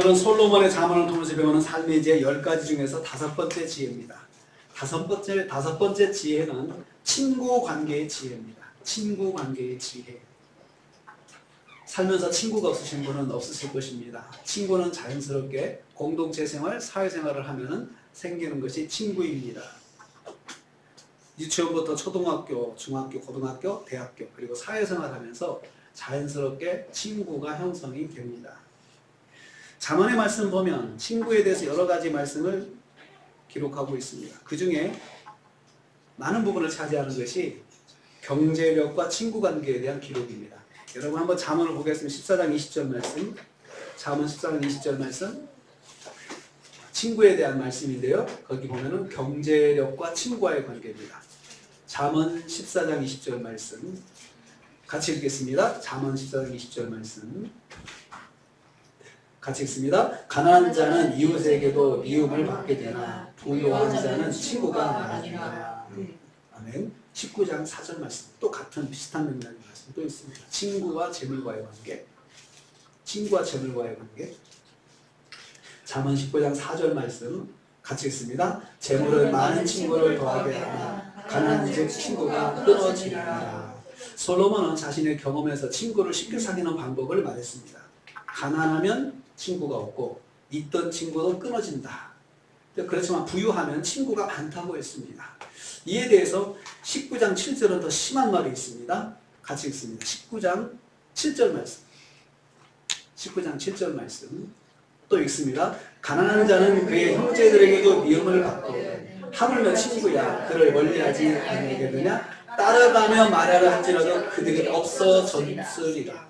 오늘은 솔로몬의 잠언을 통해서 배우는 삶의 지혜 10가지 중에서 5번째 지혜입니다. 다섯 번째 지혜는 친구 관계의 지혜입니다. 친구 관계의 지혜. 살면서 친구가 없으신 분은 없으실 것입니다. 친구는 자연스럽게 공동체 생활, 사회생활을 하면 생기는 것이 친구입니다. 유치원부터 초등학교, 중학교, 고등학교, 대학교, 그리고 사회생활 하면서 자연스럽게 친구가 형성이 됩니다. 잠언의 말씀 보면 친구에 대해서 여러 가지 말씀을 기록하고 있습니다. 그 중에 많은 부분을 차지하는 것이 경제력과 친구 관계에 대한 기록입니다. 여러분 한번 잠언을 보겠습니다. 14장 20절 말씀. 잠언 14장 20절 말씀. 친구에 대한 말씀인데요. 거기 보면은 경제력과 친구와의 관계입니다. 잠언 14장 20절 말씀. 같이 읽겠습니다. 잠언 14장 20절 말씀. 같이 읽습니다. 가난한 자는 이웃에게도 미움을 받게 되나 부유한 자는 친구가 많으니라. 아멘. 19장 4절 말씀. 또 같은 비슷한 맥락의 말씀 또 있습니다. 친구와 재물과의 관계. 친구와 재물과의 관계. 잠언 19장 4절 말씀 같이 읽습니다. 재물은 많은 친구를 더하게 하나 가난한즉 친구가 끊어지리라. 솔로몬은 자신의 경험에서 친구를 쉽게 사귀는 방법을 말했습니다. 가난하면 친구가 없고 있던 친구도 끊어진다. 그렇지만 부유하면 친구가 많다고 했습니다. 이에 대해서 19장 7절은 더 심한 말이 있습니다. 같이 읽습니다. 19장 7절 말씀. 19장 7절 말씀 또 읽습니다. 가난한 자는 그의 형제들에게도 미움을 받고 하물며 친구야 그를 멀리하지 아니하겠느냐. 따라가며 말하라 할지라도 그들이 없어졌으리라.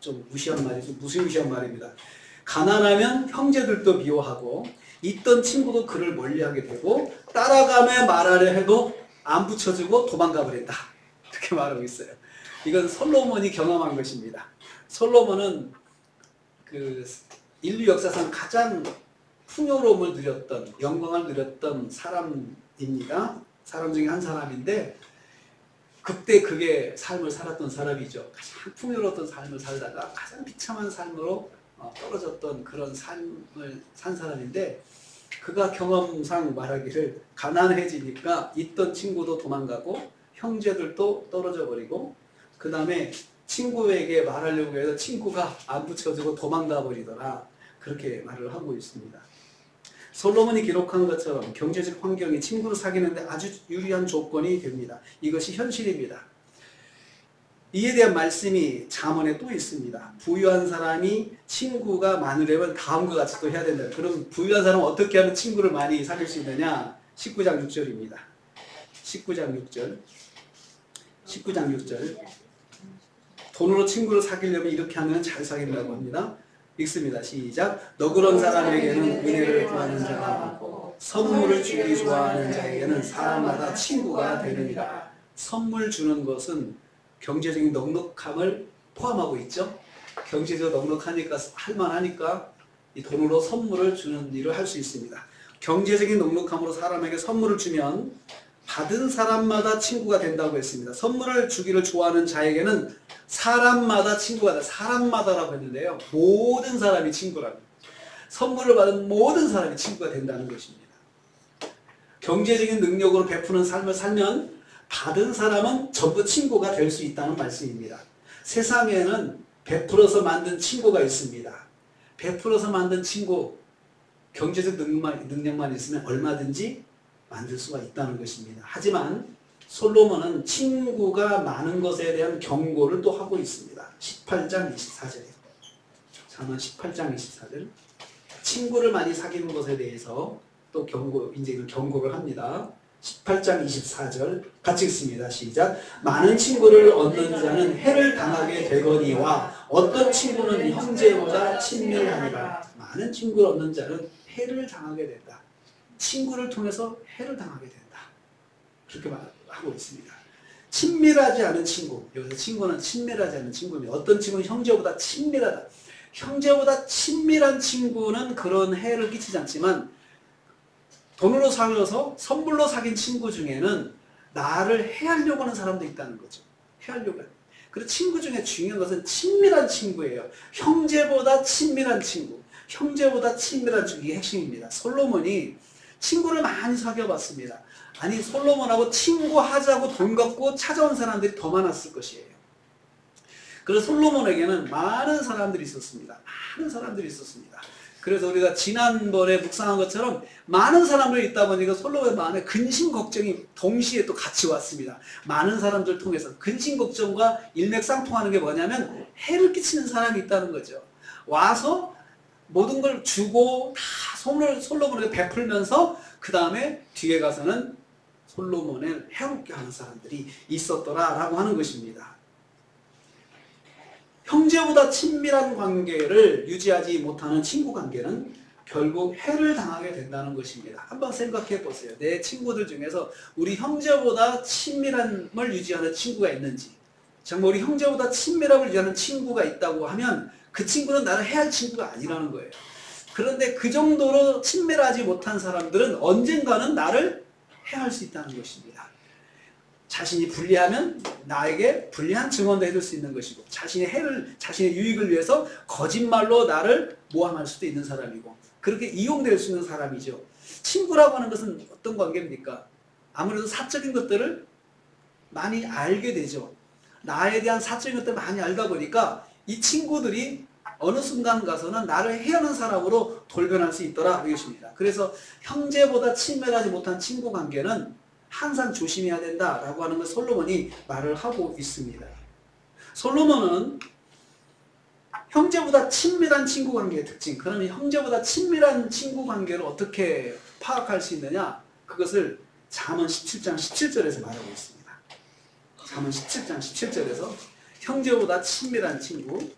좀 무시한 말이죠. 무시무시한 말입니다. 가난하면 형제들도 미워하고 있던 친구도 그를 멀리하게 되고 따라가며 말하려 해도 안 붙여주고 도망가 버린다. 이렇게 말하고 있어요. 이건 솔로몬이 경험한 것입니다. 솔로몬은 그 인류 역사상 가장 풍요로움을 누렸던 영광을 누렸던 사람입니다. 사람 중에 한 사람인데 그때 그게 삶을 살았던 사람이죠. 가장 풍요로웠던 삶을 살다가 가장 비참한 삶으로 떨어졌던 그런 삶을 산 사람인데 그가 경험상 말하기를 가난해지니까 있던 친구도 도망가고 형제들도 떨어져 버리고 그 다음에 친구에게 말하려고 해서 친구가 안 붙여주고 도망가 버리더라. 그렇게 말을 하고 있습니다. 솔로몬이 기록한 것처럼 경제적 환경이 친구를 사귀는데 아주 유리한 조건이 됩니다. 이것이 현실입니다. 이에 대한 말씀이 잠언에 또 있습니다. 부유한 사람이 친구가 많으려면 다음과 같이 또 해야 된다. 그럼 부유한 사람은 어떻게 하면 친구를 많이 사귈 수 있느냐? 19장 6절입니다. 19장 6절. 19장 6절. 돈으로 친구를 사귀려면 이렇게 하면 잘 사귄다고 합니다. 읽습니다. 시작. 너그러운 사람에게는 은혜를 구하는 자가 많고 선물을 주기 좋아하는 자에게는 사람마다 친구가 되느니라. 선물 주는 것은 경제적인 넉넉함을 포함하고 있죠. 경제적으로 넉넉하니까 할만하니까 이 돈으로 선물을 주는 일을 할 수 있습니다. 경제적인 넉넉함으로 사람에게 선물을 주면 받은 사람마다 친구가 된다고 했습니다. 선물을 주기를 좋아하는 자에게는 사람마다 친구가 된다. 사람마다라고 했는데요. 모든 사람이 친구랍니다. 선물을 받은 모든 사람이 친구가 된다는 것입니다. 경제적인 능력으로 베푸는 삶을 살면 받은 사람은 전부 친구가 될 수 있다는 말씀입니다. 세상에는 베풀어서 만든 친구가 있습니다. 베풀어서 만든 친구, 경제적 능력만 있으면 얼마든지 만들 수가 있다는 것입니다. 하지만 솔로몬은 친구가 많은 것에 대한 경고를 또 하고 있습니다. 18장 24절이에요. 잠언 18장 24절. 친구를 많이 사귀는 것에 대해서 또 경고를 합니다. 18장 24절 같이 읽습니다. 시작. 많은 친구를 얻는 자는 해를 당하게 되거니와 어떤 친구는 형제보다 친밀하니라. 많은 친구를 얻는 자는 해를 당하게 된다. 친구를 통해서 해를 당하게 된다. 그렇게 말하고 있습니다. 친밀하지 않은 친구. 여기서 친구는 친밀하지 않은 친구입니다. 어떤 친구는 형제보다 친밀하다. 형제보다 친밀한 친구는 그런 해를 끼치지 않지만 돈으로 사귀어서 선물로 사귄 친구 중에는 나를 해하려고 하는 사람도 있다는 거죠. 해하려고 하는. 그리고 친구 중에 중요한 것은 친밀한 친구예요. 형제보다 친밀한 친구. 형제보다 친밀한 친구가 핵심입니다. 솔로몬이 친구를 많이 사귀어봤습니다. 아니 솔로몬하고 친구하자고 돈 갖고 찾아온 사람들이 더 많았을 것이에요. 그래서 솔로몬에게는 많은 사람들이 있었습니다. 많은 사람들이 있었습니다. 그래서 우리가 지난번에 묵상한 것처럼 많은 사람들이 있다 보니까 솔로몬의 마음에 근심 걱정이 동시에 또 같이 왔습니다. 많은 사람들 통해서 근심 걱정과 일맥상통하는 게 뭐냐면 해를 끼치는 사람이 있다는 거죠. 와서 모든 걸 주고 다 솔로몬에게 베풀면서 그 다음에 뒤에 가서는 솔로몬을 해롭게 하는 사람들이 있었더라라고 하는 것입니다. 형제보다 친밀한 관계를 유지하지 못하는 친구 관계는 결국 해를 당하게 된다는 것입니다. 한번 생각해 보세요. 내 친구들 중에서 우리 형제보다 친밀함을 유지하는 친구가 있는지, 정말 우리 형제보다 친밀함을 유지하는 친구가 있다고 하면 그 친구는 나를 해할 친구가 아니라는 거예요. 그런데 그 정도로 친밀하지 못한 사람들은 언젠가는 나를 해할 수 있다는 것입니다. 자신이 불리하면 나에게 불리한 증언도 해줄 수 있는 것이고, 자신의 유익을 위해서 거짓말로 나를 모함할 수도 있는 사람이고, 그렇게 이용될 수 있는 사람이죠. 친구라고 하는 것은 어떤 관계입니까? 아무래도 사적인 것들을 많이 알게 되죠. 나에 대한 사적인 것들을 많이 알다 보니까 이 친구들이 어느 순간 가서는 나를 해하는 사람으로 돌변할 수 있더라 이것입니다. 그래서 형제보다 친밀하지 못한 친구 관계는 항상 조심해야 된다라고 하는 걸 솔로몬이 말을 하고 있습니다. 솔로몬은 형제보다 친밀한 친구 관계의 특징, 그러면 형제보다 친밀한 친구 관계를 어떻게 파악할 수 있느냐? 그것을 잠언 17장 17절에서 말하고 있습니다. 잠언 17장 17절에서 형제보다 친밀한 친구,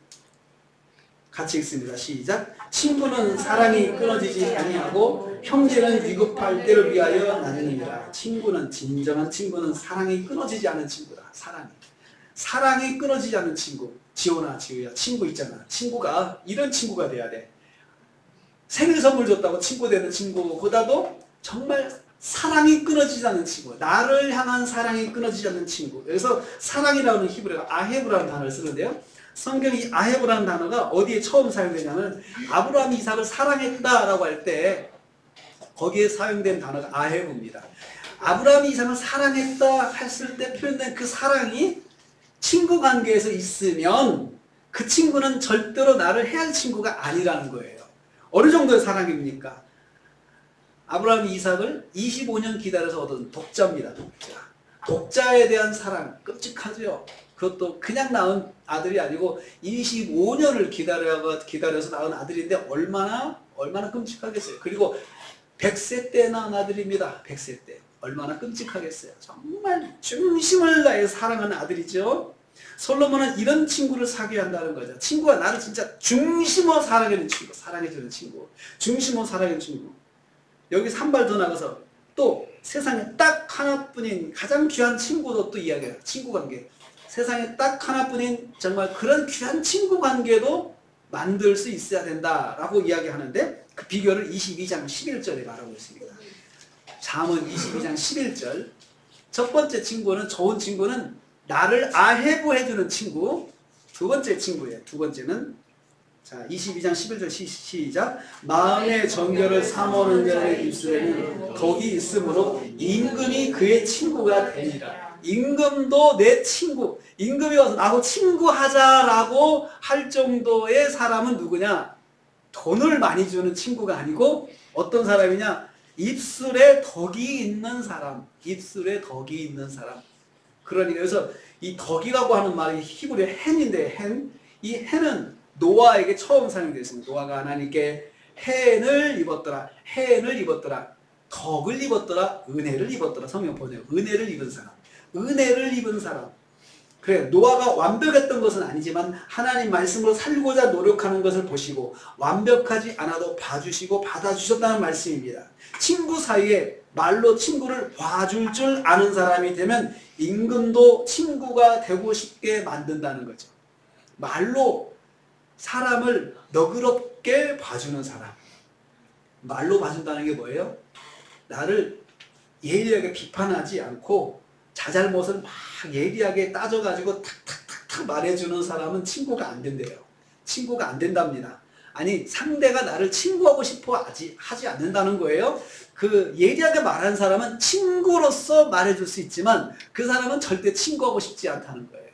같이 읽습니다. 시작. 친구는 사랑이 끊어지지 아니하고 형제는 위급할 때를 위하여 나누니라. 진정한 친구는 사랑이 끊어지지 않은 친구다. 사랑이 끊어지지 않은 친구. 지호나 지우야, 친구 있잖아. 친구가 이런 친구가 돼야 돼. 생일 선물 줬다고 친구 되는 친구보다도 정말 사랑이 끊어지지 않는 친구, 나를 향한 사랑이 끊어지지 않는 친구. 그래서 사랑이라는 히브리어가 아헤브라는 단어를 쓰는데요, 성경이 아헤브라는 단어가 어디에 처음 사용되냐면 아브라함이 이삭을 사랑했다라고 할 때 거기에 사용된 단어가 아헤브입니다. 아브라함이 이삭을 사랑했다 했을 때 표현된 그 사랑이 친구 관계에서 있으면 그 친구는 절대로 나를 해할 친구가 아니라는 거예요. 어느 정도의 사랑입니까? 아브라함이 이삭을 25년 기다려서 얻은 독자입니다. 독자에 대한 사랑, 끔찍하죠. 그것도 그냥 낳은 아들이 아니고 25년을 기다려서 낳은 아들인데 얼마나 끔찍하겠어요. 그리고 100세 때 낳은 아들입니다. 100세 때. 얼마나 끔찍하겠어요. 정말 중심을 다해 사랑하는 아들이죠. 솔로몬은 이런 친구를 사귀어야 한다는 거죠. 친구가 나를 진짜 중심으로 사랑해주는 친구, 사랑해주는 친구, 중심으로 사랑해주는 친구. 여기서 한 발 더 나가서 또 세상에 딱 하나뿐인 가장 귀한 친구도 또 이야기해요. 친구 관계. 세상에 딱 하나뿐인 정말 그런 귀한 친구 관계도 만들 수 있어야 된다라고 이야기하는데 그 비결을 22장 11절에 말하고 있습니다. 잠언 22장 11절. 첫 번째 친구는, 좋은 친구는 나를 아헤브 해주는 친구. 두 번째 친구예요. 두 번째는 자 22장 11절 시작. 마음의 정결을 사모하는 자의 입술에는 덕이 있으므로 임금이 그의 친구가 되니라. 임금도 내 친구, 임금이 와서 나하고 친구하자라고 할 정도의 사람은 누구냐? 돈을 많이 주는 친구가 아니고 어떤 사람이냐? 입술에 덕이 있는 사람, 입술에 덕이 있는 사람. 그러니까 그래서 이 덕이라고 하는 말이 히브리어 헨인데 이 헨은 노아에게 처음 사용되었습니다. 노아가 하나님께 헨을 입었더라, 덕을 입었더라, 은혜를 입었더라. 성경 보세요. 은혜를 입은 사람. 그래, 노아가 완벽했던 것은 아니지만 하나님 말씀으로 살고자 노력하는 것을 보시고 완벽하지 않아도 봐주시고 받아주셨다는 말씀입니다. 친구 사이에 말로 친구를 봐줄 줄 아는 사람이 되면 임금도 친구가 되고 싶게 만든다는 거죠. 말로 사람을 너그럽게 봐주는 사람. 말로 봐준다는 게 뭐예요? 나를 예리하게 비판하지 않고 자잘못을 막 예리하게 따져가지고 탁탁탁탁 말해주는 사람은 친구가 안 된대요. 친구가 안 된답니다. 아니 상대가 나를 친구하고 싶어 하지 않는다는 거예요. 그 예리하게 말하는 사람은 친구로서 말해줄 수 있지만 그 사람은 절대 친구하고 싶지 않다는 거예요.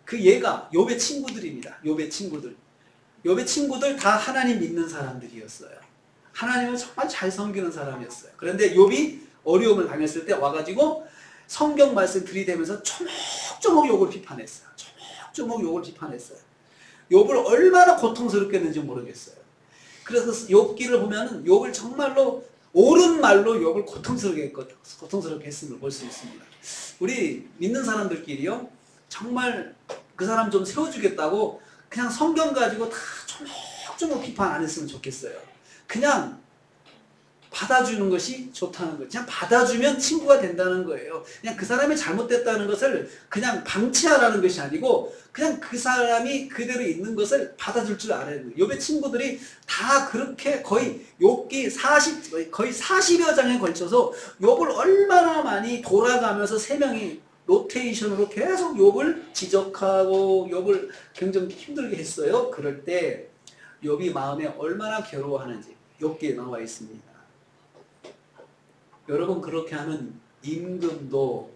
그 얘가 욥의 친구들입니다. 욥의 친구들 다 하나님 믿는 사람들이었어요. 하나님을 정말 잘 섬기는 사람이었어요. 그런데 욥이 어려움을 당했을 때 와가지고 성경 말씀 들이대면서 조목조목 욥을 비판했어요. 조목조목 욥을 비판했어요. 욥을 얼마나 고통스럽게 했는지 모르겠어요. 그래서 욥기를 보면은 욥을 정말로 옳은 말로 욥을 고통스럽게 했음을 볼 수 있습니다. 우리 믿는 사람들끼리요, 정말 그 사람 좀 세워주겠다고 그냥 성경 가지고 다 조목조목 비판 안 했으면 좋겠어요. 그냥 받아주는 것이 좋다는 거예요. 그냥 받아주면 친구가 된다는 거예요. 그냥 그 사람이 잘못됐다는 것을 그냥 방치하라는 것이 아니고 그냥 그 사람이 그대로 있는 것을 받아줄 줄 알아야 돼요. 욥의 친구들이 다 그렇게 거의 욥기 거의 40여 장에 걸쳐서 욥을 얼마나 많이 돌아가면서 세 명이 로테이션으로 계속 욥을 지적하고 욥을 굉장히 힘들게 했어요. 그럴 때 욥이 마음에 얼마나 괴로워하는지 욥기에 나와 있습니다. 여러분, 그렇게 하면 임금도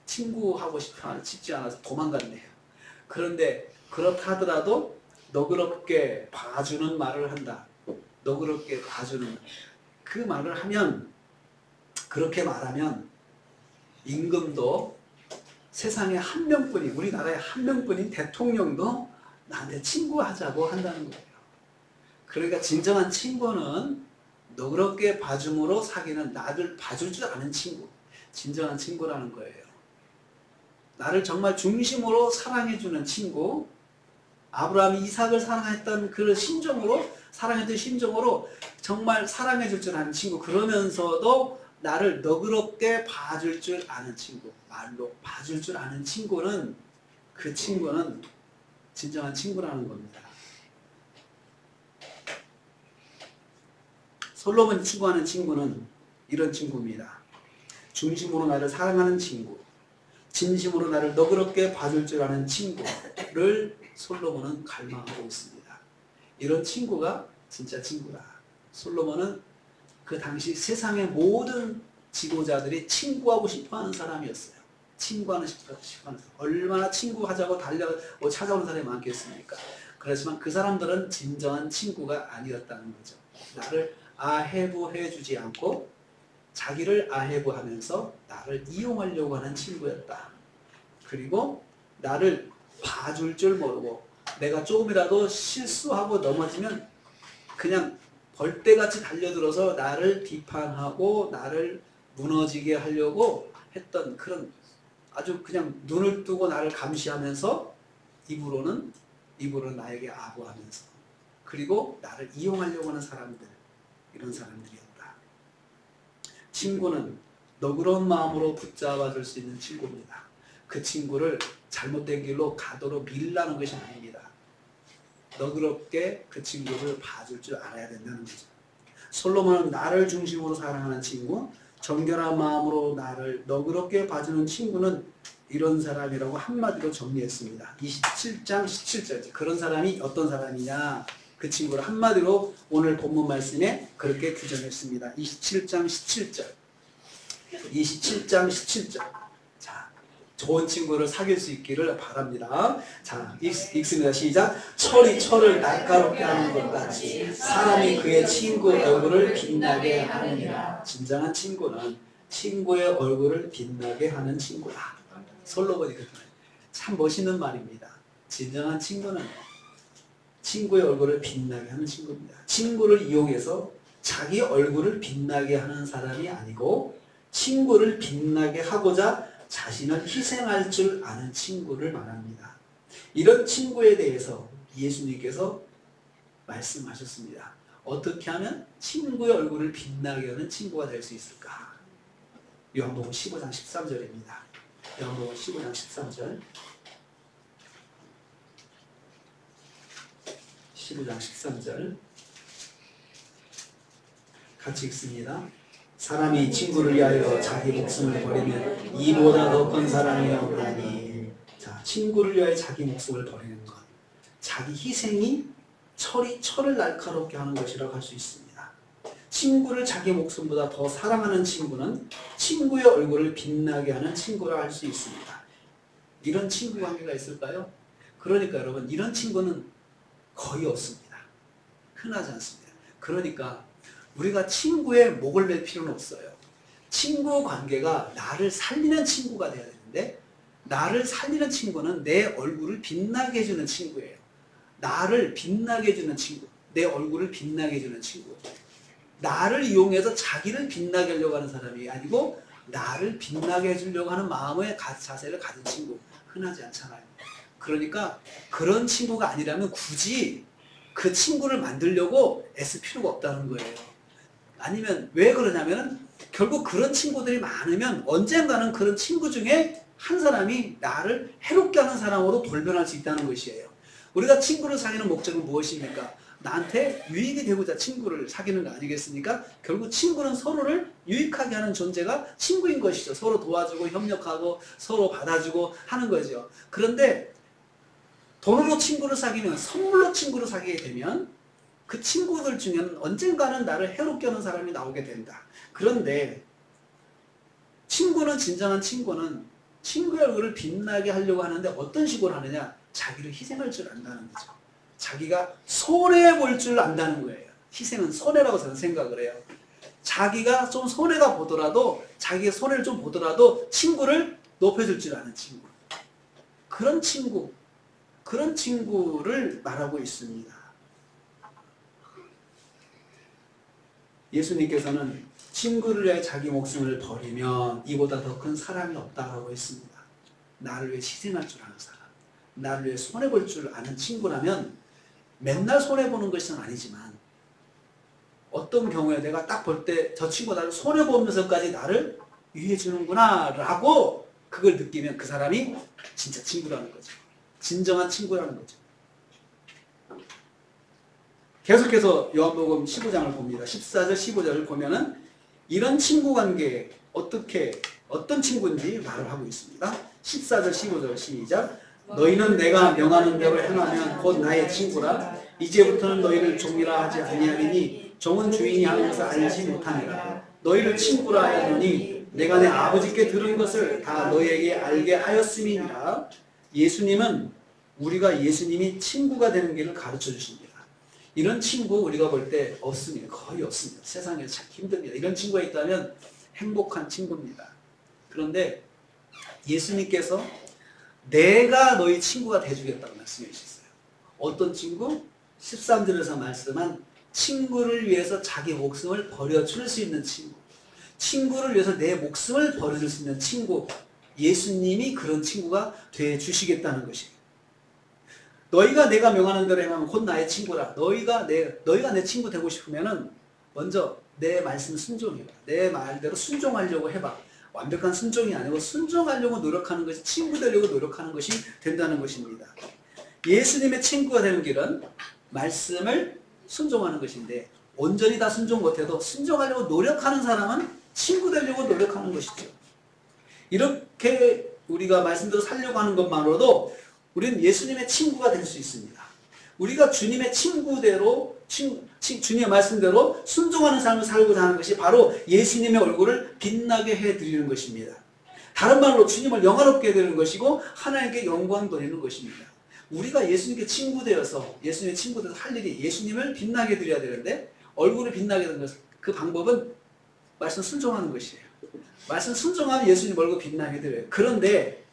친구하고 싶지 않아서 도망갔네요. 그런데 그렇다 하더라도 너그럽게 봐주는 말을 한다. 너그럽게 봐주는 그 말을 하면, 그렇게 말하면 임금도 세상에 한 명뿐인, 우리나라에 한 명뿐인 대통령도 나한테 친구하자고 한다는 거예요. 그러니까 진정한 친구는 너그럽게 봐줌으로 사귀는, 나를 봐줄 줄 아는 친구, 진정한 친구라는 거예요. 나를 정말 중심으로 사랑해주는 친구, 아브라함이 이삭을 사랑했던 그 심정으로, 사랑했던 심정으로 정말 사랑해줄 줄 아는 친구, 그러면서도 나를 너그럽게 봐줄 줄 아는 친구, 말로 봐줄 줄 아는 친구는, 그 친구는 진정한 친구라는 겁니다. 솔로몬이 추구하는 친구는 이런 친구입니다. 중심으로 나를 사랑하는 친구, 진심으로 나를 너그럽게 봐줄 줄 아는 친구를 솔로몬은 갈망하고 있습니다. 이런 친구가 진짜 친구다. 솔로몬은 그 당시 세상의 모든 지도자들이 친구하고 싶어하는 사람이었어요. 친구하는 싶어하는 사람. 얼마나 친구하자고 찾아오는 사람이 많겠습니까? 그렇지만 그 사람들은 진정한 친구가 아니었다는 거죠. 나를 아해부해주지 않고 자기를 아해부하면서 나를 이용하려고 하는 친구였다. 그리고 나를 봐줄 줄 모르고, 내가 조금이라도 실수하고 넘어지면 그냥 벌떼같이 달려들어서 나를 비판하고 나를 무너지게 하려고 했던, 그런 아주 그냥 눈을 뜨고 나를 감시하면서 입으로는 나에게 아부하면서, 그리고 나를 이용하려고 하는 사람들, 이런 사람들이었다. 친구는 너그러운 마음으로 붙잡아줄 수 있는 친구입니다. 그 친구를 잘못된 길로 가도록 밀라는 것이 아닙니다. 너그럽게 그 친구를 봐줄 줄 알아야 된다는 거죠. 솔로몬은 나를 중심으로 사랑하는 친구, 정결한 마음으로 나를 너그럽게 봐주는 친구는 이런 사람이라고 한마디로 정리했습니다. 27장 17절. 그런 사람이 어떤 사람이냐, 그 친구를 한마디로 오늘 본문 말씀에 그렇게 규정했습니다. 27장 17절. 27장 17절. 자, 좋은 친구를 사귈 수 있기를 바랍니다. 자, 읽습니다. 시작. 철이 철을 날카롭게 하는 것 같이 사람이 그의 친구 얼굴을 빛나게 하느니라. 진정한 친구는 친구의 얼굴을 빛나게 하는 친구다. 솔로몬이 그렇게 말해요. 참 멋있는 말입니다. 진정한 친구는 친구의 얼굴을 빛나게 하는 친구입니다. 친구를 이용해서 자기 얼굴을 빛나게 하는 사람이 아니고, 친구를 빛나게 하고자 자신을 희생할 줄 아는 친구를 말합니다. 이런 친구에 대해서 예수님께서 말씀하셨습니다. 어떻게 하면 친구의 얼굴을 빛나게 하는 친구가 될 수 있을까? 요한복음 15장 13절입니다. 요한복음 15장 13절. 15장 13절 같이 읽습니다. 사람이 친구를 위하여 자기 목숨을 버리면 이보다 더 큰 사랑이 없나니. 자, 친구를 위하여 자기 목숨을 버리는 것, 자기 희생이 철이 철을 날카롭게 하는 것이라고 할 수 있습니다. 친구를 자기 목숨보다 더 사랑하는 친구는 친구의 얼굴을 빛나게 하는 친구라 할 수 있습니다. 이런 친구 관계가 있을까요? 그러니까 여러분, 이런 친구는 거의 없습니다. 흔하지 않습니다. 그러니까 우리가 친구의 목을 맬 필요는 없어요. 친구 관계가 나를 살리는 친구가 돼야 되는데, 나를 살리는 친구는 내 얼굴을 빛나게 해주는 친구예요. 나를 빛나게 해주는 친구, 내 얼굴을 빛나게 해주는 친구. 나를 이용해서 자기를 빛나게 하려고 하는 사람이 아니고 나를 빛나게 해주려고 하는 마음의 자세를 가진 친구, 흔하지 않잖아요. 그러니까 그런 친구가 아니라면 굳이 그 친구를 만들려고 애쓸 필요가 없다는 거예요. 아니면 왜 그러냐면 결국 그런 친구들이 많으면 언젠가는 그런 친구 중에 한 사람이 나를 해롭게 하는 사람으로 돌변할 수 있다는 것이에요. 우리가 친구를 사귀는 목적은 무엇입니까? 나한테 유익이 되고자 친구를 사귀는 거 아니겠습니까? 결국 친구는 서로를 유익하게 하는 존재가 친구인 것이죠. 서로 도와주고 협력하고 서로 받아주고 하는 거죠. 그런데 돈으로 친구를 사귀면, 선물로 친구를 사귀게 되면 그 친구들 중에는 언젠가는 나를 해롭게 하는 사람이 나오게 된다. 그런데 친구는, 진정한 친구는 친구의 얼굴을 빛나게 하려고 하는데 어떤 식으로 하느냐? 자기를 희생할 줄 안다는 거죠. 자기가 손해볼 줄 안다는 거예요. 희생은 손해라고 저는 생각을 해요. 자기가 좀 손해가 보더라도, 자기의 손해를 좀 보더라도 친구를 높여줄 줄 아는 친구. 그런 친구, 그런 친구를 말하고 있습니다. 예수님께서는 친구를 위해 자기 목숨을 버리면 이보다 더 큰 사랑이 없다고 했습니다. 나를 위해 희생할 줄 아는 사람, 나를 위해 손해볼 줄 아는 친구라면 맨날 손해보는 것은 아니지만 어떤 경우에 내가 딱 볼 때 저 친구가 나를 손해보면서까지 나를 위해주는구나 라고 그걸 느끼면 그 사람이 진짜 친구라는 거죠. 진정한 친구라는 거죠. 계속해서 요한복음 15장을 봅니다. 14절 15절을 보면은 이런 친구 관계에 어떤 친구인지 말을 하고 있습니다. 14절 15절 시작. 너희는 내가 명하는 대로 행하면 곧 나의 친구라. 이제부터는 너희를 종이라 하지 아니하리니 종은 주인이 하는 것을 알지 못하니라. 너희를 친구라 하였노니 내가 내 아버지께 들은 것을 다 너희에게 알게 하였음이니라. 예수님은 우리가 예수님이 친구가 되는 길을 가르쳐 주십니다. 이런 친구 우리가 볼 때 없습니다. 거의 없습니다. 세상에 참 힘듭니다. 이런 친구가 있다면 행복한 친구입니다. 그런데 예수님께서 내가 너희 친구가 돼주겠다고 말씀해 주셨어요. 어떤 친구? 13절에서 말씀한 친구를 위해서 자기 목숨을 버려줄 수 있는 친구. 친구를 위해서 내 목숨을 버려줄 수 있는 친구. 예수님이 그런 친구가 돼주시겠다는 것이에요. 너희가 내가 명하는 대로 행하면 곧 나의 친구라. 너희가 내 친구 되고 싶으면은 먼저 내 말씀 순종해봐. 내 말대로 순종하려고 해봐. 완벽한 순종이 아니고 순종하려고 노력하는 것이 친구 되려고 노력하는 것이 된다는 것입니다. 예수님의 친구가 되는 길은 말씀을 순종하는 것인데 온전히 다 순종 못해도 순종하려고 노력하는 사람은 친구 되려고 노력하는 것이죠. 이렇게 우리가 말씀대로 살려고 하는 것만으로도 우리는 예수님의 친구가 될 수 있습니다. 우리가 주님의 친구대로 주님의 말씀대로 순종하는 삶을 살고자 하는 것이 바로 예수님의 얼굴을 빛나게 해드리는 것입니다. 다른 말로 주님을 영화롭게 해드리는 것이고 하나님께 영광 돌리는 것입니다. 우리가 예수님께 친구 되어서 예수님의 친구 되어서 할 일이 예수님을 빛나게 해드려야 되는데 얼굴을 빛나게 하는 것, 그 방법은 말씀 순종하는 것이에요. 말씀 순종하면 예수님 얼굴 빛나게 해드려요. 그런데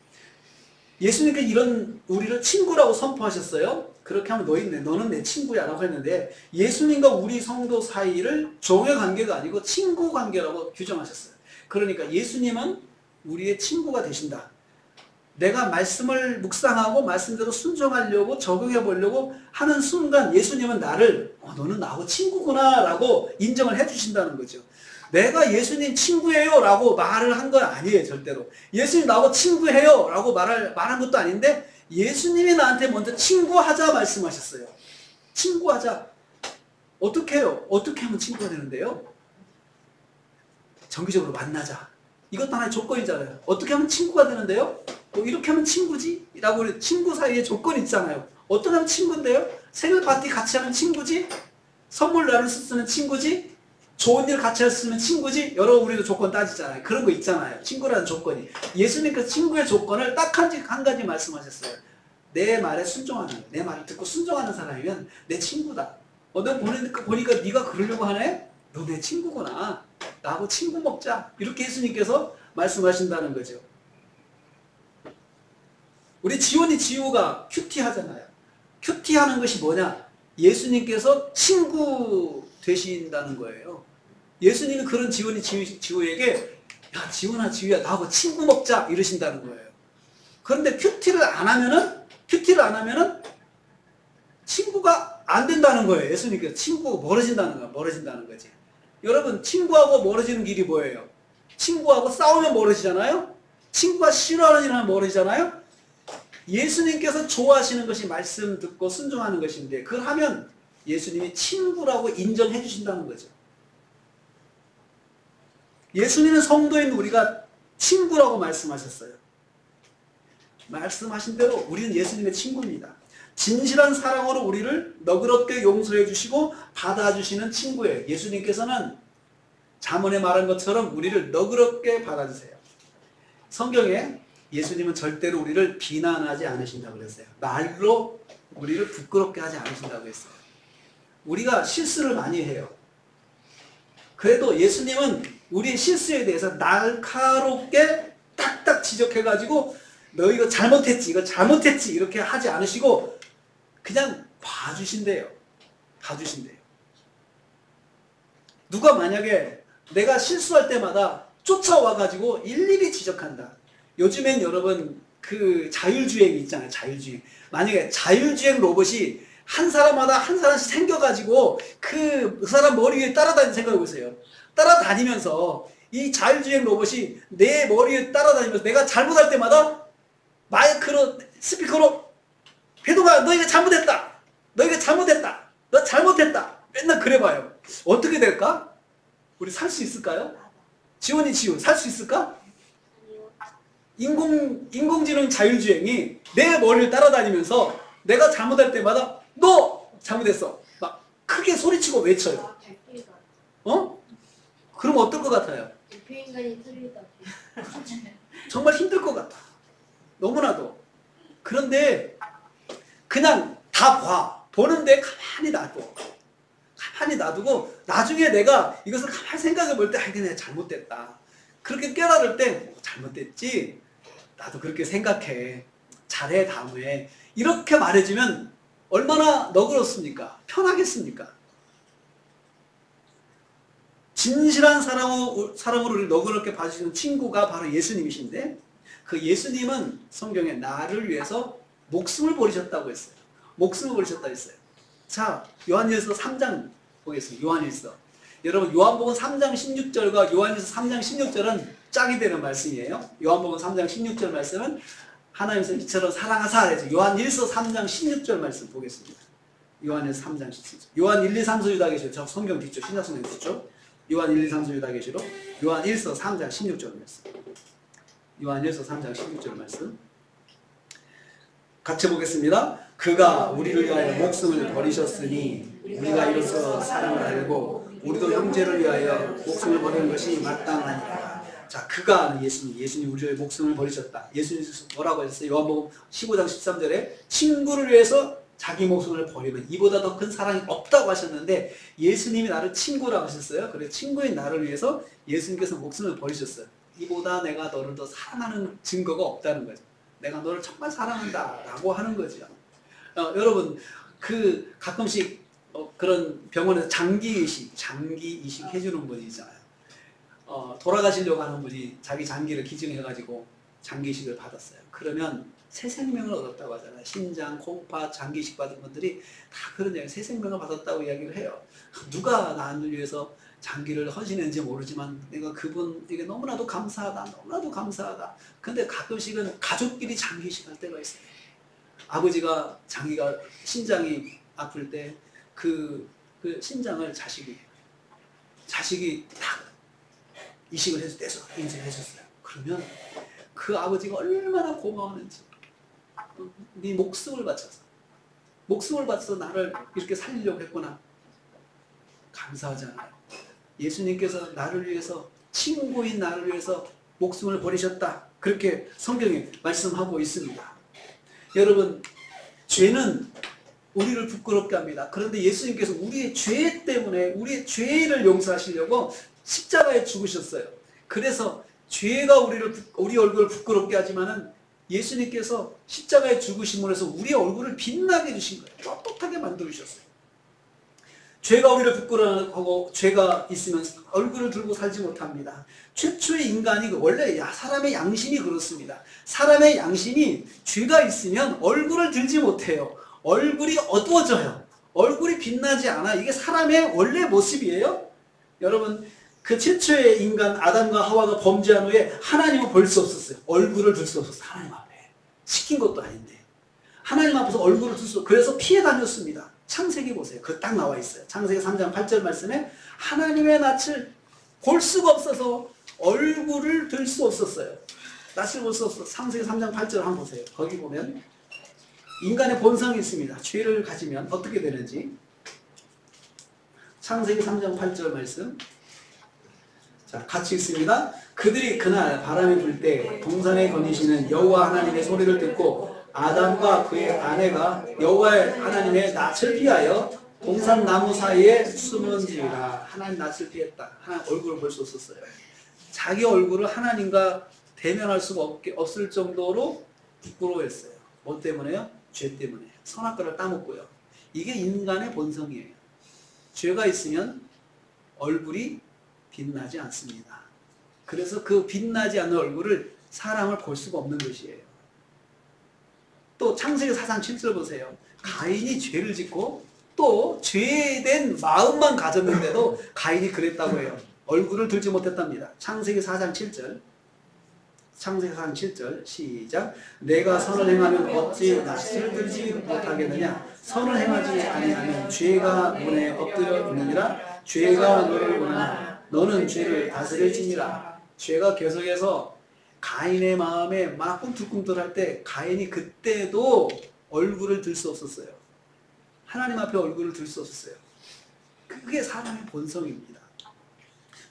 예수님께서 이런 우리를 친구라고 선포하셨어요. 그렇게 하면 너는 내 친구야 라고 했는데 예수님과 우리 성도 사이를 종의 관계가 아니고 친구 관계라고 규정하셨어요. 그러니까 예수님은 우리의 친구가 되신다. 내가 말씀을 묵상하고 말씀대로 순종하려고 적용해 보려고 하는 순간 예수님은 나를 너는 나하고 친구구나 라고 인정을 해 주신다는 거죠. 내가 예수님 친구예요 라고 말을 한 건 아니에요. 절대로. 예수님 나하고 친구해요 라고 말한 것도 아닌데 예수님이 나한테 먼저 친구하자 말씀하셨어요. 친구하자. 어떻게 해요? 어떻게 하면 친구가 되는데요? 정기적으로 만나자. 이것도 하나의 조건이잖아요. 어떻게 하면 친구가 되는데요? 이렇게 하면 친구지? 라고 친구 사이에 조건이 있잖아요. 어떤 사람 친구인데요? 생일 파티 같이 하는 친구지? 선물 나눌 수 쓰는 친구지? 좋은 일 같이 할 수 있는 친구지? 여러분 우리도 조건 따지잖아요. 그런 거 있잖아요. 친구라는 조건이. 예수님께서 친구의 조건을 딱 한 가지 말씀하셨어요. 내 말에 순종하는 거예요. 내 말을 듣고 순종하는 사람이면 내 친구다. 너 보니까 네가 그러려고 하네? 너 내 친구구나. 나하고 친구 먹자. 이렇게 예수님께서 말씀하신다는 거죠. 우리 지훈이가 큐티 하잖아요. 큐티 하는 것이 뭐냐? 예수님께서 친구 되신다는 거예요. 예수님이 그런 지훈에게 야 지훈아 나하고 친구 먹자 이러신다는 거예요. 그런데 큐티를 안 하면은 친구가 안 된다는 거예요. 예수님께서 친구가 멀어진다는 거지. 여러분 친구하고 멀어지는 길이 뭐예요? 친구하고 싸우면 멀어지잖아요. 친구가 싫어하는 일 하면 멀어지잖아요. 예수님께서 좋아하시는 것이 말씀 듣고 순종하는 것인데 그걸 하면 예수님이 친구라고 인정해 주신다는 거죠. 예수님은 성도인 우리가 친구라고 말씀하셨어요. 말씀하신 대로 우리는 예수님의 친구입니다. 진실한 사랑으로 우리를 너그럽게 용서해 주시고 받아주시는 친구예요. 예수님께서는 잠언에 말한 것처럼 우리를 너그럽게 받아주세요. 성경에 예수님은 절대로 우리를 비난하지 않으신다고 그랬어요. 말로 우리를 부끄럽게 하지 않으신다고 했어요. 우리가 실수를 많이 해요. 그래도 예수님은 우리의 실수에 대해서 날카롭게 딱딱 지적해가지고 너 이거 잘못했지 이렇게 하지 않으시고 그냥 봐주신대요. 누가 만약에 내가 실수할 때마다 쫓아와가지고 일일이 지적한다. 요즘엔 여러분 그 자율주행 있잖아요. 자율주행. 만약에 자율주행 로봇이 한 사람마다 한 사람씩 생겨가지고 그 사람 머리 위에 따라다니는 생각해보세요. 따라다니면서 이 자율주행 로봇이 내 머리 위에 따라다니면서 내가 잘못할 때마다 마이크로 스피커로 회동아 너 이거 잘못했다. 너 잘못했다. 맨날 그래봐요. 어떻게 될까? 우리 살 수 있을까요? 지훈 살 수 있을까? 인공지능 자율주행이 내 머리를 따라다니면서 내가 잘못할 때마다 너 잘못했어. 막 크게 소리치고 외쳐요. 그럼 어떨 것 같아요? 대표인간이 틀리다. 정말 힘들 것 같아. 너무나도. 그런데 그냥 다 봐. 보는데 가만히 놔두고 나중에 내가 이것을 가만히 생각해 볼 때 내가 잘못됐다. 그렇게 깨달을 때 잘못됐지. 나도 그렇게 생각해. 잘해 다음에. 이렇게 말해주면 얼마나 너그럽습니까? 편하겠습니까? 진실한 사랑으로 우리를 너그럽게 봐주시는 친구가 바로 예수님이신데 그 예수님은 성경에 나를 위해서 목숨을 버리셨다고 했어요. 자, 요한일서 3장 보겠습니다. 요한일서. 여러분 요한복음 3장 16절과 요한일서 3장 16절은 짝이 되는 말씀이에요. 요한복음 3장 16절 말씀은 하나님께서 이처럼 사랑하사 그래서 요한일서 3장 16절 말씀 보겠습니다. 요한일서 3장 16절. 요한 1, 2, 3, 4 유다 계시로 저 성경 뒤쪽 신약성경 뒤쪽 요한 1, 2, 3, 4 유다 계시로 요한일서 3장 16절 말씀. 요한일서 3장 16절 말씀. 같이 보겠습니다. 그가 우리를 위하여 목숨을 버리셨으니 우리가 이로써 사랑을 알고 우리도 형제를 위하여 목숨을 버리는 것이 마땅하니라. 자, 그가 예수님 우리의 목숨을 버리셨다. 예수님 뭐라고 하셨어요? 요한복음 15장 13절에 친구를 위해서 자기 목숨을 버리면 이보다 더 큰 사랑이 없다고 하셨는데 예수님이 나를 친구라고 하셨어요. 그래서 친구인 나를 위해서 예수님께서 목숨을 버리셨어요. 이보다 내가 너를 더 사랑하는 증거가 없다는 거죠. 내가 너를 정말 사랑한다 라고 하는 거죠. 여러분 가끔씩 그런 병원에서 장기 이식 해주는 분이 있잖아요. 돌아가시려고 하는 분이 자기 장기를 기증해가지고 장기 이식을 받았어요. 그러면 새 생명을 얻었다고 하잖아요. 신장, 콩팥, 장기 이식 받은 분들이 다 그런 이야기, 새 생명을 받았다고 이야기를 해요. 누가 나를 위해서 장기를 헌신했는지 모르지만 내가 그분에게 너무나도 감사하다. 근데 가끔씩은 가족끼리 장기 이식할 때가 있어요. 아버지가 신장이 아플 때 그 신장을 자식이 딱 이식을 해서 떼서 인쇄를 해줬어요. 그러면 그 아버지가 얼마나 고마웠는지 네 목숨을 바쳐서 목숨을 바쳐서 나를 이렇게 살리려고 했구나. 감사하잖아요. 예수님께서 나를 위해서, 친구인 나를 위해서 목숨을 버리셨다. 그렇게 성경에 말씀하고 있습니다. 여러분, 죄는 우리를 부끄럽게 합니다. 그런데 예수님께서 우리의 죄 때문에 우리의 죄를 용서하시려고 십자가에 죽으셨어요. 그래서 죄가 우리 얼굴을 부끄럽게 하지만은 예수님께서 십자가에 죽으심으로 해서 우리의 얼굴을 빛나게 해주신 거예요. 떳떳하게 만들어주셨어요. 죄가 우리를 부끄러워하고 죄가 있으면 얼굴을 들고 살지 못합니다. 최초의 인간이 원래 사람의 양심이 그렇습니다. 사람의 양심이 죄가 있으면 얼굴을 들지 못해요. 얼굴이 어두워져요. 얼굴이 빛나지 않아. 이게 사람의 원래 모습이에요. 여러분, 그 최초의 인간 아담과 하와가 범죄한 후에 하나님은 볼 수 없었어요. 얼굴을 들 수 없었어요. 하나님 앞에. 시킨 것도 아닌데. 하나님 앞에서 얼굴을 들 수 없어요. 그래서 피해 다녔습니다. 창세기 보세요. 그 딱 나와 있어요. 창세기 3장 8절 말씀에 하나님의 낯을 볼 수가 없어서 얼굴을 들 수 없었어요. 낯을 볼 수 없어서 창세기 3장 8절 한번 보세요. 거기 보면 인간의 본성이 있습니다. 죄를 가지면 어떻게 되는지. 창세기 3장 8절 말씀. 자, 같이 읽습니다. 그들이 그날 바람이 불 때 동산에 거니시는 여호와 하나님의 소리를 듣고 아담과 그의 아내가 여호와 하나님의 낯을 피하여 동산 나무 사이에 숨은지라. 하나님 낯을 피했다. 하나님 얼굴을 볼 수 없었어요. 자기 얼굴을 하나님과 대면할 수가 없을 정도로 부끄러워했어요. 뭐 때문에요? 죄 때문에. 선악과를 따먹고요. 이게 인간의 본성이에요. 죄가 있으면 얼굴이 빛나지 않습니다. 그래서 그 빛나지 않는 얼굴을 사람을 볼 수가 없는 것이에요. 또 창세기 4장 7절 보세요. 가인이 죄를 짓고 또 죄된 마음만 가졌는데도 가인이 그랬다고 해요. 얼굴을 들지 못했답니다. 창세기 4장 7절. 창세기 4장 7절 시작. 내가 선을 행하면 어찌 낯을 들지 못하겠느냐. 선을 행하지 아니하면 죄가 문에 엎드려 있느니라. 죄가 너를 보나 너는 죄를 다스릴지니라. 죄가 계속해서 가인의 마음에 막 꿈틀꿈틀할 때 가인이 그때도 얼굴을 들 수 없었어요. 하나님 앞에 얼굴을 들 수 없었어요. 그게 사람의 본성입니다.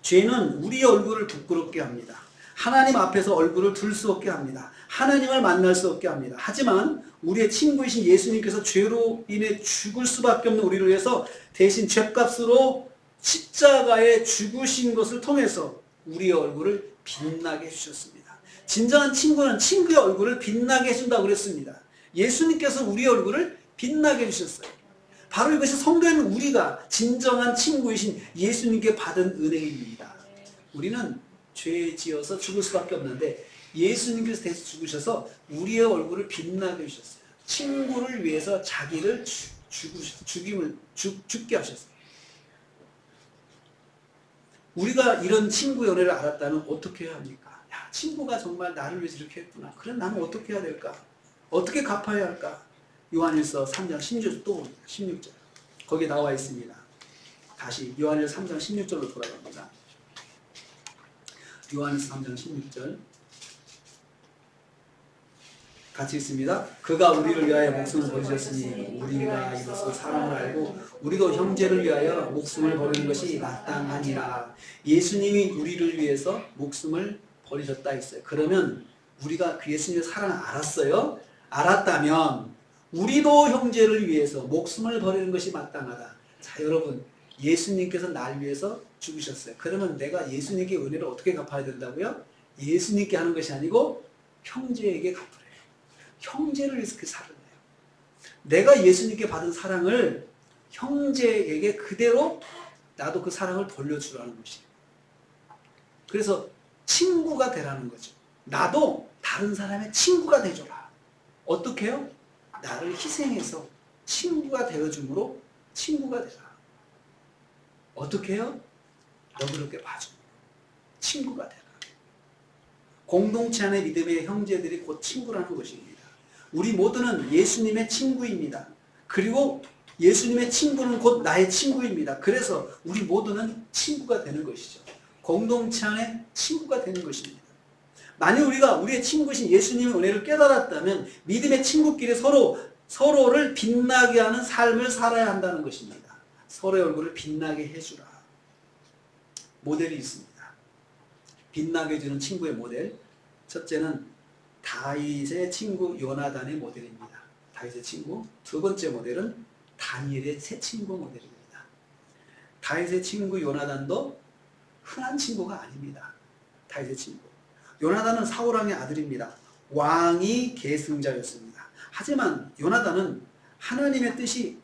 죄는 우리의 얼굴을 부끄럽게 합니다. 하나님 앞에서 얼굴을 들 수 없게 합니다. 하나님을 만날 수 없게 합니다. 하지만 우리의 친구이신 예수님께서 죄로 인해 죽을 수밖에 없는 우리를 위해서 대신 죗값으로 십자가에 죽으신 것을 통해서 우리의 얼굴을 빛나게 해주셨습니다. 진정한 친구는 친구의 얼굴을 빛나게 해준다고 그랬습니다. 예수님께서 우리의 얼굴을 빛나게 해주셨어요. 바로 이것이 성도인 우리가 진정한 친구이신 예수님께 받은 은혜입니다. 우리는 죄 지어서 죽을 수밖에 없는데 예수님께서 대신 죽으셔서 우리의 얼굴을 빛나게 해주셨어요. 친구를 위해서 자기를 죽게 하셨어요. 우리가 이런 친구의 은혜를 알았다면 어떻게 해야 합니까? 야, 친구가 정말 나를 위해서 이렇게 했구나. 그럼 나는 어떻게 해야 될까? 어떻게 갚아야 할까? 요한일서 3장 16절 또 16절 거기에 나와 있습니다. 다시 요한일서 3장 16절로 돌아갑니다. 요한일서 3장 16절 같이 있습니다. 그가 우리를 위하여 목숨을 버리셨으니 우리가 이것을 사랑을 알고 우리도 형제를 위하여 목숨을 버리는 것이 마땅하니라. 예수님이 우리를 위해서 목숨을 버리셨다 했어요. 그러면 우리가 그 예수님의 사랑을 알았어요? 알았다면 우리도 형제를 위해서 목숨을 버리는 것이 마땅하다. 자, 여러분, 예수님께서 날 위해서 죽으셨어요. 그러면 내가 예수님께 은혜를 어떻게 갚아야 된다고요? 예수님께 하는 것이 아니고 형제에게 갚으래요. 형제를 위해서 그 살아내요. 내가 예수님께 받은 사랑을 형제에게 그대로 나도 그 사랑을 돌려주라는 것이에요. 그래서 친구가 되라는 거죠. 나도 다른 사람의 친구가 되줘라. 어떻게 해요? 나를 희생해서 친구가 되어줌으로 친구가 되라. 어떻게 해요? 너그럽게 봐줍니다. 친구가 되라. 공동체 안의 믿음의 형제들이 곧 친구라는 것입니다. 우리 모두는 예수님의 친구입니다. 그리고 예수님의 친구는 곧 나의 친구입니다. 그래서 우리 모두는 친구가 되는 것이죠. 공동체 안에 친구가 되는 것입니다. 만약 우리가 우리의 친구이신 예수님의 은혜를 깨달았다면 믿음의 친구끼리 서로 서로를 빛나게 하는 삶을 살아야 한다는 것입니다. 서로의 얼굴을 빛나게 해주라. 모델이 있습니다. 빛나게 해주는 친구의 모델. 첫째는 다윗의 친구 요나단의 모델입니다. 다윗의 친구. 두 번째 모델은 다니엘의 새 친구 모델입니다. 다윗의 친구 요나단도 흔한 친구가 아닙니다. 다윗의 친구. 요나단은 사울왕의 아들입니다. 왕이 계승자였습니다. 하지만 요나단은 하나님의 뜻이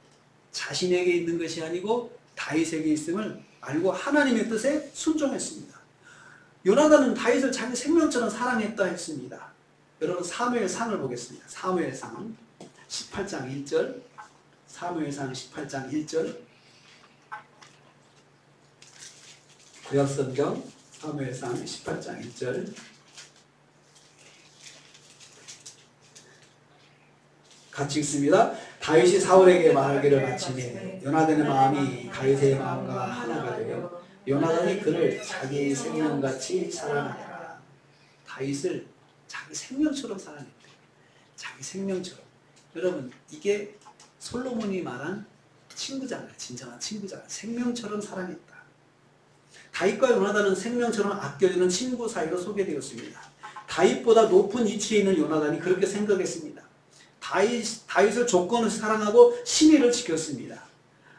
자신에게 있는 것이 아니고 다윗에게 있음을 알고 하나님의 뜻에 순종했습니다. 요나단은 다윗을 자기 생명처럼 사랑했다 했습니다. 여러분 사무엘상을 보겠습니다. 사무엘상 18장 1절. 사무엘상 18장 1절. 구약성경 사무엘상 18장 1절. 같이 읽습니다. 다윗이 사울에게 말하기를 마치매 요나단의 마음이 다윗의 마음과 하나가 되어 요나단이 그를 자기 생명같이 사랑하더라. 다윗을 자기 생명처럼 사랑했대. 자기 생명처럼. 여러분 이게 솔로몬이 말한 친구잖아요. 진정한 친구잖아요. 생명처럼 사랑했다. 다윗과 요나단은 생명처럼 아껴주는 친구 사이로 소개되었습니다. 다윗보다 높은 위치에 있는 요나단이 그렇게 생각했습니다. 다윗을 조건 없이 사랑하고 신의를 지켰습니다.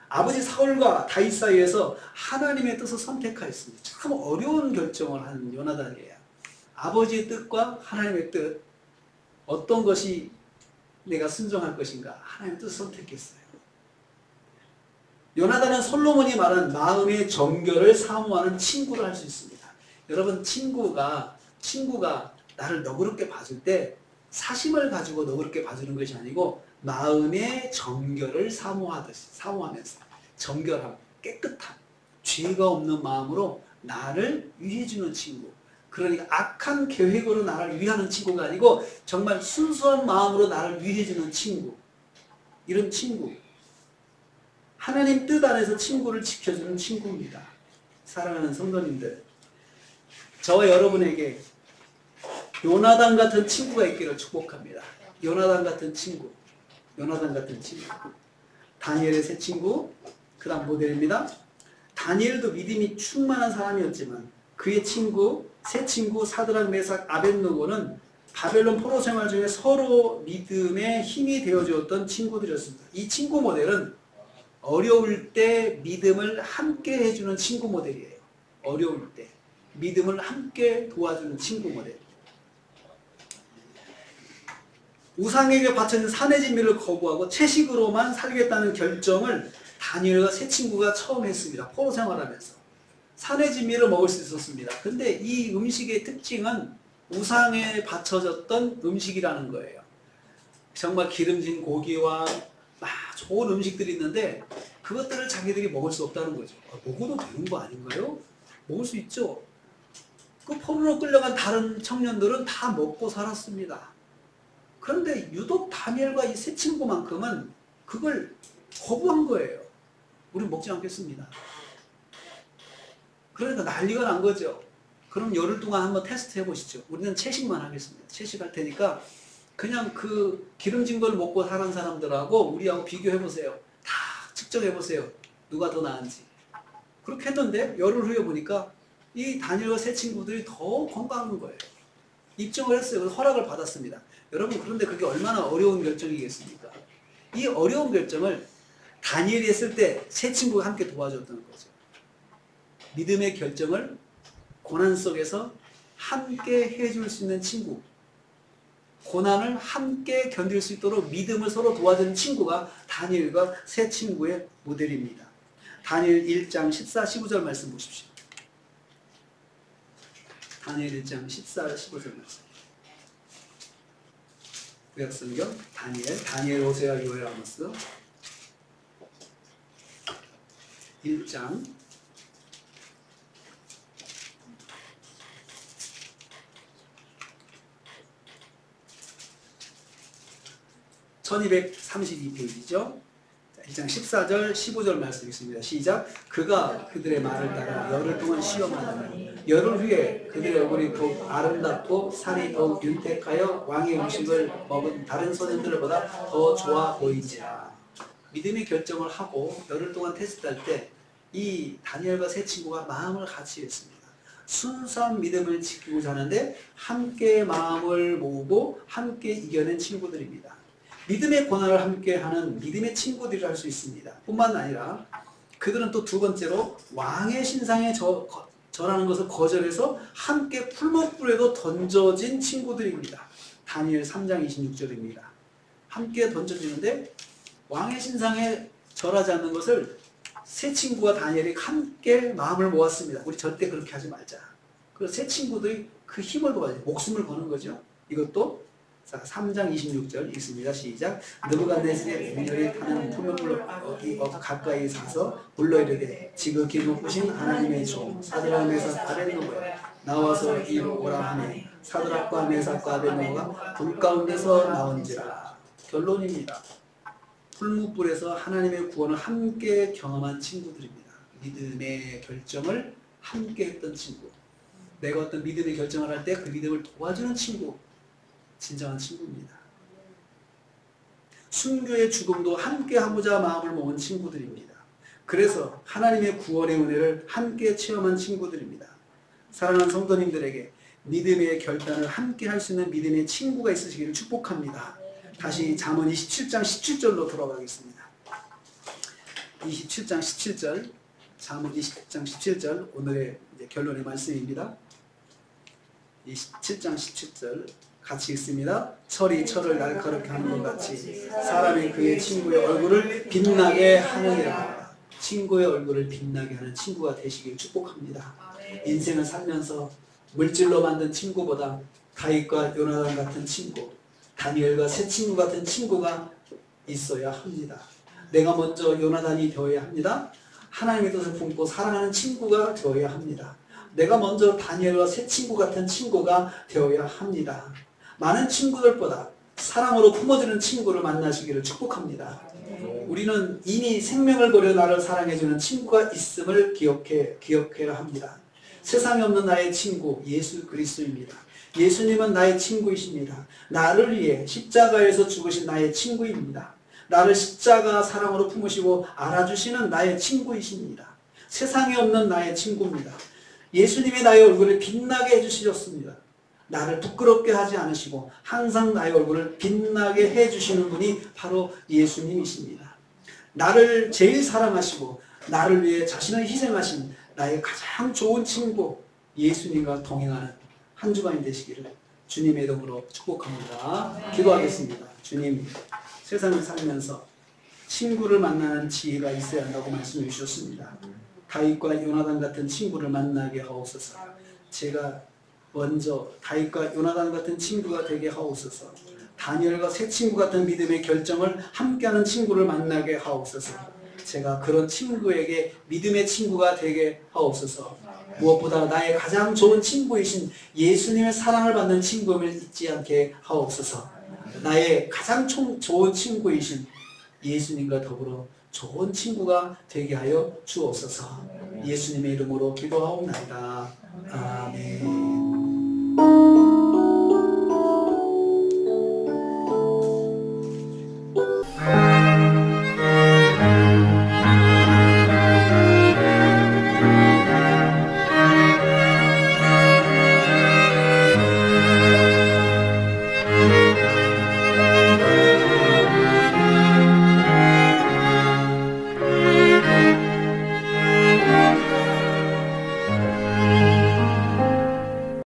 아버지 사울과 다윗 사이에서 하나님의 뜻을 선택하였습니다. 참 어려운 결정을 한 요나단이에요. 아버지의 뜻과 하나님의 뜻, 어떤 것이 내가 순종할 것인가, 하나님의 뜻을 선택했어요. 요나단은 솔로몬이 말한 마음의 정결을 사모하는 친구를 할 수 있습니다. 여러분 친구가 나를 너그럽게 봐줄 때 사심을 가지고 너그럽게 봐주는 것이 아니고 마음의 정결을 사모하면서 정결함, 깨끗함, 죄가 없는 마음으로 나를 위해주는 친구. 그러니까 악한 계획으로 나를 위하는 친구가 아니고 정말 순수한 마음으로 나를 위해주는 친구. 이런 친구. 하나님 뜻 안에서 친구를 지켜주는 친구입니다. 사랑하는 성도님들, 저와 여러분에게 요나단 같은 친구가 있기를 축복합니다. 요나단 같은 친구. 요나단 같은 친구. 다니엘의 새 친구. 그 다음 모델입니다. 다니엘도 믿음이 충만한 사람이었지만 그의 친구, 새 친구 사드락 메삭 아벳느고는 바벨론 포로 생활 중에 서로 믿음의 힘이 되어주었던 친구들이었습니다. 이 친구 모델은 어려울 때 믿음을 함께 해주는 친구 모델이에요. 어려울 때 믿음을 함께 도와주는 친구 모델. 우상에게 바쳐진 산의 진미를 거부하고 채식으로만 살겠다는 결정을 다니엘과 새 친구가 처음 했습니다. 포로 생활하면서. 산의 진미를 먹을 수 있었습니다. 근데 이 음식의 특징은 우상에 바쳐졌던 음식이라는 거예요. 정말 기름진 고기와 좋은 음식들이 있는데 그것들을 자기들이 먹을 수 없다는 거죠. 먹어도 되는 거 아닌가요? 먹을 수 있죠. 그 포로로 끌려간 다른 청년들은 다 먹고 살았습니다. 그런데 유독 다니엘과 이 새 친구만큼은 그걸 거부한 거예요. 우리는 먹지 않겠습니다. 그러니까 난리가 난 거죠. 그럼 열흘 동안 한번 테스트 해보시죠. 우리는 채식만 하겠습니다. 채식할 테니까 그냥 그 기름진 걸 먹고 사는 사람들하고 우리하고 비교해보세요. 다 측정해보세요. 누가 더 나은지. 그렇게 했는데 열흘 후에 보니까 이 다니엘과 새 친구들이 더 건강한 거예요. 입증을 했어요. 그래서 허락을 받았습니다. 여러분 그런데 그게 얼마나 어려운 결정이겠습니까? 이 어려운 결정을 다니엘이 했을 때 새 친구가 함께 도와줬다는 거죠. 믿음의 결정을 고난 속에서 함께 해줄 수 있는 친구. 고난을 함께 견딜 수 있도록 믿음을 서로 도와주는 친구가 다니엘과 새 친구의 모델입니다. 다니엘 1장 14, 15절 말씀 보십시오. 다니엘 1장 14, 15절 말씀. 구약성경 다니엘, 호세아, 요엘, 아모스 1장 1232페이지죠. 1장 14절 15절 말씀 있습니다. 시작. 그가 그들의 말을 따라 열흘 동안 시험하더니 열흘 후에 그들의 얼굴이 더욱 아름답고 살이 더욱 윤택하여 왕의 음식을 먹은 다른 소년들보다 더 좋아 보이지라. 믿음의 결정을 하고 열흘 동안 테스트할 때 이 다니엘과 세 친구가 마음을 같이 했습니다. 순수한 믿음을 지키고자 하는데 함께 마음을 모으고 함께 이겨낸 친구들입니다. 믿음의 고난을 함께하는 믿음의 친구들이라 할 수 있습니다. 뿐만 아니라 그들은 또 두 번째로 왕의 신상에 절하는 것을 거절해서 함께 풀목불에도 던져진 친구들입니다. 다니엘 3장 26절입니다. 함께 던져지는데 왕의 신상에 절하지 않는 것을 세 친구와 다니엘이 함께 마음을 모았습니다. 우리 절대 그렇게 하지 말자. 그래서 세 친구들이 그 힘을 도와줘 목숨을 거는 거죠. 이것도 자, 3장 26절 있습니다. 시작. 느부갓네살의 맹렬히 타는 표명을 가까이 사서 불러 이르되 지극히 높으신 하나님의 종 사드락 메삭 아벳느고여 나와서 이리로 오라 하니 사드락과 메삭과 아벳느고가 불 가운데서 나온지라. 결론입니다. 풀무불에서 하나님의 구원을 함께 경험한 친구들입니다. 믿음의 결정을 함께 했던 친구. 내가 어떤 믿음의 결정을 할 때 그 믿음을 도와주는 친구. 진정한 친구입니다. 순교의 죽음도 함께 하고자 마음을 모은 친구들입니다. 그래서 하나님의 구원의 은혜를 함께 체험한 친구들입니다. 사랑하는 성도님들에게 믿음의 결단을 함께 할 수 있는 믿음의 친구가 있으시기를 축복합니다. 다시 잠언 27장 17절로 돌아가겠습니다. 27장 17절, 잠언 27장 17절 오늘의 결론의 말씀입니다. 27장 17절 같이 읽습니다. 철이 철을 날카롭게 하는 것 같이 사람이 그의 친구의 얼굴을 빛나게 하느니라. 친구의 얼굴을 빛나게 하는 친구가 되시길 축복합니다. 인생을 살면서 물질로 만든 친구보다 다윗과 요나단 같은 친구, 다니엘과 세 친구 같은 친구가 있어야 합니다. 내가 먼저 요나단이 되어야 합니다. 하나님의 뜻을 품고 사랑하는 친구가 되어야 합니다. 내가 먼저 다니엘과 세 친구 같은 친구가 되어야 합니다. 많은 친구들보다 사랑으로 품어주는 친구를 만나시기를 축복합니다. 우리는 이미 생명을 버려 나를 사랑해주는 친구가 있음을 기억해야 합니다. 세상에 없는 나의 친구 예수 그리스도입니다. 예수님은 나의 친구이십니다. 나를 위해 십자가에서 죽으신 나의 친구입니다. 나를 십자가 사랑으로 품으시고 알아주시는 나의 친구이십니다. 세상에 없는 나의 친구입니다. 예수님이 나의 얼굴을 빛나게 해주셨습니다. 나를 부끄럽게 하지 않으시고 항상 나의 얼굴을 빛나게 해주시는 분이 바로 예수님이십니다. 나를 제일 사랑하시고 나를 위해 자신을 희생하신 나의 가장 좋은 친구 예수님과 동행하는 한 주간이 되시기를 주님의 이름으로 축복합니다. 기도하겠습니다. 주님, 세상을 살면서 친구를 만나는 지혜가 있어야 한다고 말씀해 주셨습니다. 다윗과 요나단 같은 친구를 만나게 하옵소서. 제가 먼저 다윗과 요나단 같은 친구가 되게 하옵소서. 다니엘과 세 친구 같은 믿음의 결정을 함께하는 친구를 만나게 하옵소서. 제가 그런 친구에게 믿음의 친구가 되게 하옵소서. 무엇보다 나의 가장 좋은 친구이신 예수님의 사랑을 받는 친구임을 잊지 않게 하옵소서. 나의 가장 좋은 친구이신 예수님과 더불어 좋은 친구가 되게 하여 주옵소서. 예수님의 이름으로 기도하옵나이다. 아멘.